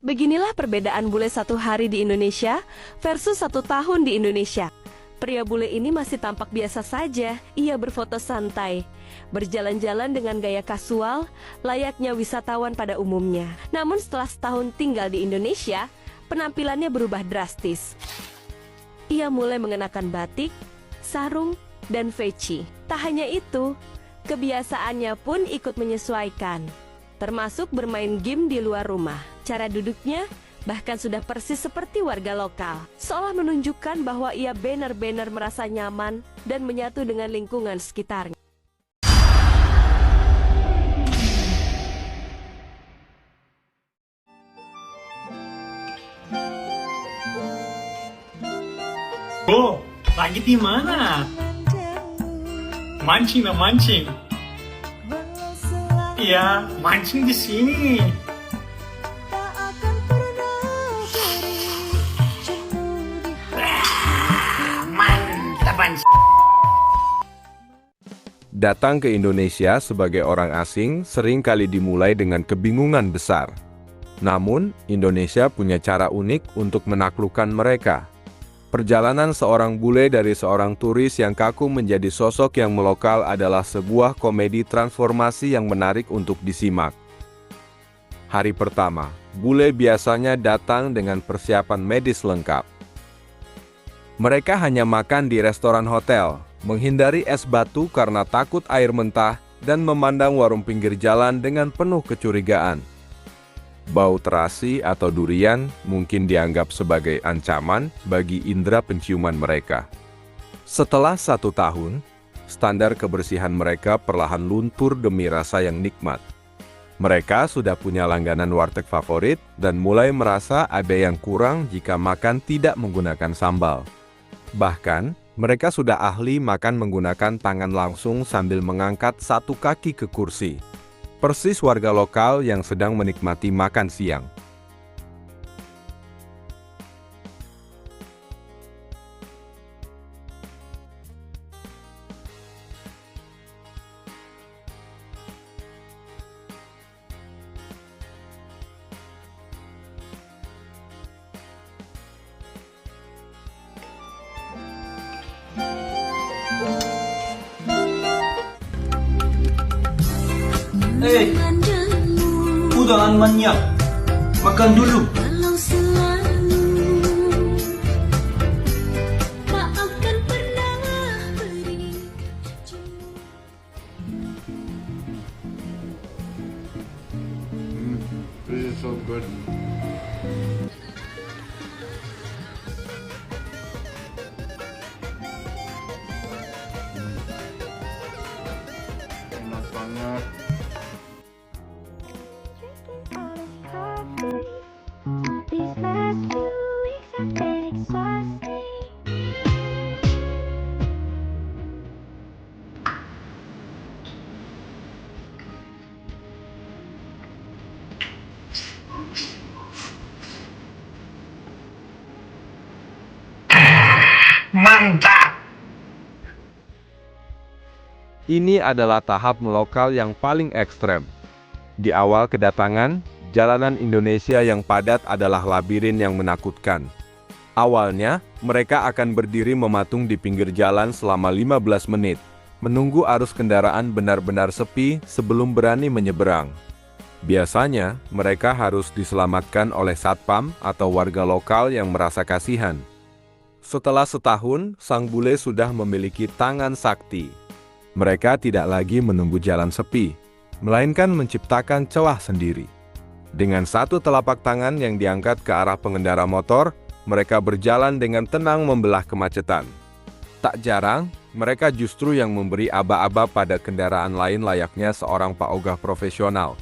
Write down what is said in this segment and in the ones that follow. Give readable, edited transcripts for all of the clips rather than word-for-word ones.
Beginilah perbedaan bule 1 hari di Indonesia versus 1 tahun di Indonesia. Pria bule ini masih tampak biasa saja. Ia berfoto santai, berjalan-jalan dengan gaya kasual, layaknya wisatawan pada umumnya. Namun setelah setahun tinggal di Indonesia, penampilannya berubah drastis. Ia mulai mengenakan batik, sarung, dan peci. Tak hanya itu, kebiasaannya pun ikut menyesuaikan, termasuk bermain game di luar rumah. Cara duduknya bahkan sudah persis seperti warga lokal, seolah menunjukkan bahwa ia benar-benar merasa nyaman dan menyatu dengan lingkungan sekitarnya. Oh, lagi di mana? Mancing na mancing. Iya, mancing di sini. Datang ke Indonesia sebagai orang asing sering kali dimulai dengan kebingungan besar. Namun, Indonesia punya cara unik untuk menaklukkan mereka. Perjalanan seorang bule dari seorang turis yang kaku menjadi sosok yang melokal adalah sebuah komedi transformasi yang menarik untuk disimak. Hari pertama, bule biasanya datang dengan persiapan medis lengkap. Mereka hanya makan di restoran hotel, menghindari es batu karena takut air mentah, dan memandang warung pinggir jalan dengan penuh kecurigaan. Bau terasi atau durian mungkin dianggap sebagai ancaman bagi indera penciuman mereka. Setelah 1 tahun, standar kebersihan mereka perlahan luntur demi rasa yang nikmat. Mereka sudah punya langganan warteg favorit dan mulai merasa ada yang kurang jika makan tidak menggunakan sambal. Bahkan, mereka sudah ahli makan menggunakan tangan langsung sambil mengangkat satu kaki ke kursi. Persis warga lokal yang sedang menikmati makan siang. Jangan manyak. Makan dulu. This is so good. Enak banget. Mantap! Ini adalah tahap melokal yang paling ekstrem. Di awal kedatangan, jalanan Indonesia yang padat adalah labirin yang menakutkan. Awalnya, mereka akan berdiri mematung di pinggir jalan selama 15 menit, menunggu arus kendaraan benar-benar sepi sebelum berani menyeberang. Biasanya, mereka harus diselamatkan oleh satpam atau warga lokal yang merasa kasihan. Setelah setahun, sang bule sudah memiliki tangan sakti. Mereka tidak lagi menunggu jalan sepi, melainkan menciptakan celah sendiri. Dengan satu telapak tangan yang diangkat ke arah pengendara motor, mereka berjalan dengan tenang membelah kemacetan. Tak jarang, mereka justru yang memberi aba-aba pada kendaraan lain layaknya seorang paogah profesional.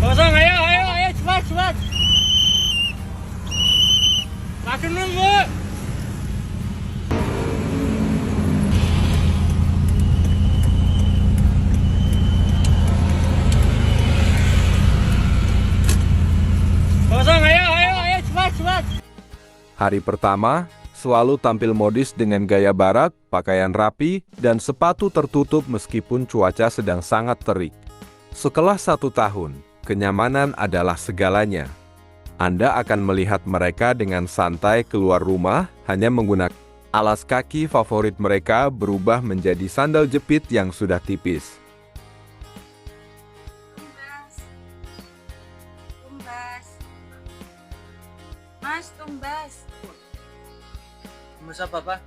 Kosong, ayo, cepat. Makan dulu. Hari pertama, selalu tampil modis dengan gaya barat, pakaian rapi, dan sepatu tertutup meskipun cuaca sedang sangat terik. Setelah 1 tahun, kenyamanan adalah segalanya. Anda akan melihat mereka dengan santai keluar rumah, hanya menggunakan alas kaki favorit mereka berubah menjadi sandal jepit yang sudah tipis. Tumbas. Mas, tumbas. Tumbas apa, Pak?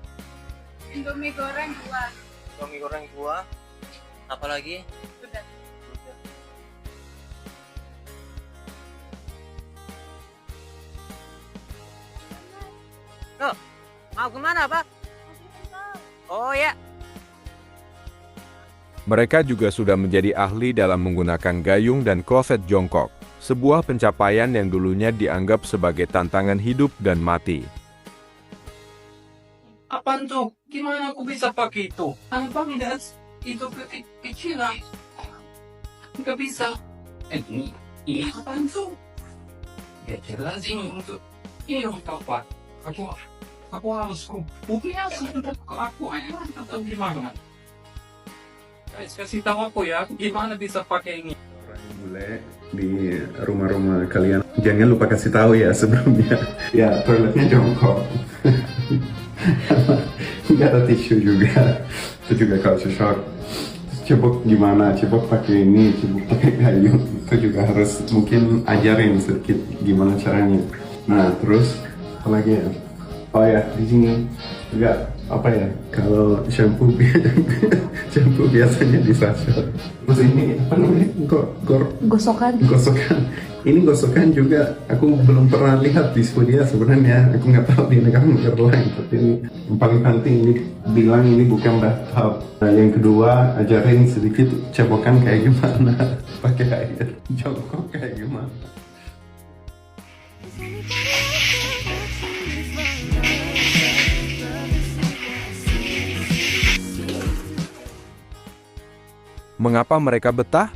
Indomie goreng 2. Indomie goreng 2. Apa lagi? Sudah. Loh, mau kemana, Pak? Oh ya. Mereka juga sudah menjadi ahli dalam menggunakan gayung dan kloset jongkok, sebuah pencapaian yang dulunya dianggap sebagai tantangan hidup dan mati. Apaan tuh? Gimana aku bisa pakai itu? Ano bang itu kecil lah. Nggak bisa. Ini apaan tuh? Ya jelas ini untuk ini dong Pak. Aku harus buktinya sudah ke aku atau gimana? Guys, kasih tahu aku ya, gimana bisa pakai ini? Orang bule di rumah-rumah kalian, jangan lupa kasih tahu ya sebelumnya. Ya, toiletnya jongkok. Nggak ada tisu juga. Itu juga culture shock. Cebok gimana? Cebok pakai ini, cebok pakai gayung. Itu juga harus mungkin ajarin sedikit gimana caranya. Nah, terus apa lagi ya? Oh ya, di sini juga apa ya? Kalau shampoo biasanya disasar. Terus ini apa namanya? Gosokan. Gosokan. Ini gosokan juga aku belum pernah lihat di Swedia sebenarnya. Aku nggak tahu di negara lain. Tapi ini yang paling penting, ini bilang ini bukan bathtub. Nah, yang kedua, ajarin sedikit cebokan kayak gimana. Pakai air. Jongkok kayak gimana. Mengapa mereka betah?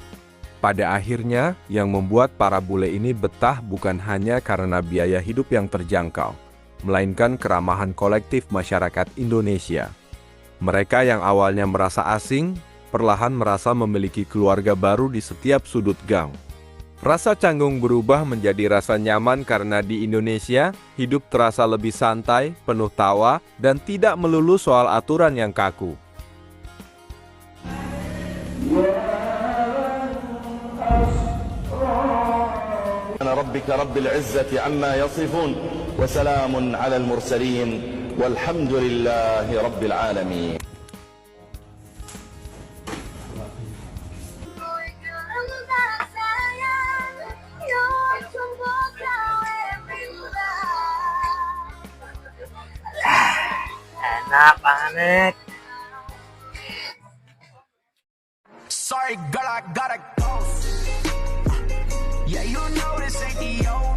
Pada akhirnya, yang membuat para bule ini betah bukan hanya karena biaya hidup yang terjangkau, melainkan keramahan kolektif masyarakat Indonesia. Mereka yang awalnya merasa asing, perlahan merasa memiliki keluarga baru di setiap sudut gang. Rasa canggung berubah menjadi rasa nyaman karena di Indonesia, hidup terasa lebih santai, penuh tawa, dan tidak melulu soal aturan yang kaku. ربك رب العزة عما يصفون وسلام على المرسلين والحمد لله رب العالمين. Enak banget. Sorry, girl, I gotta go. Yeah, you know this ain't the old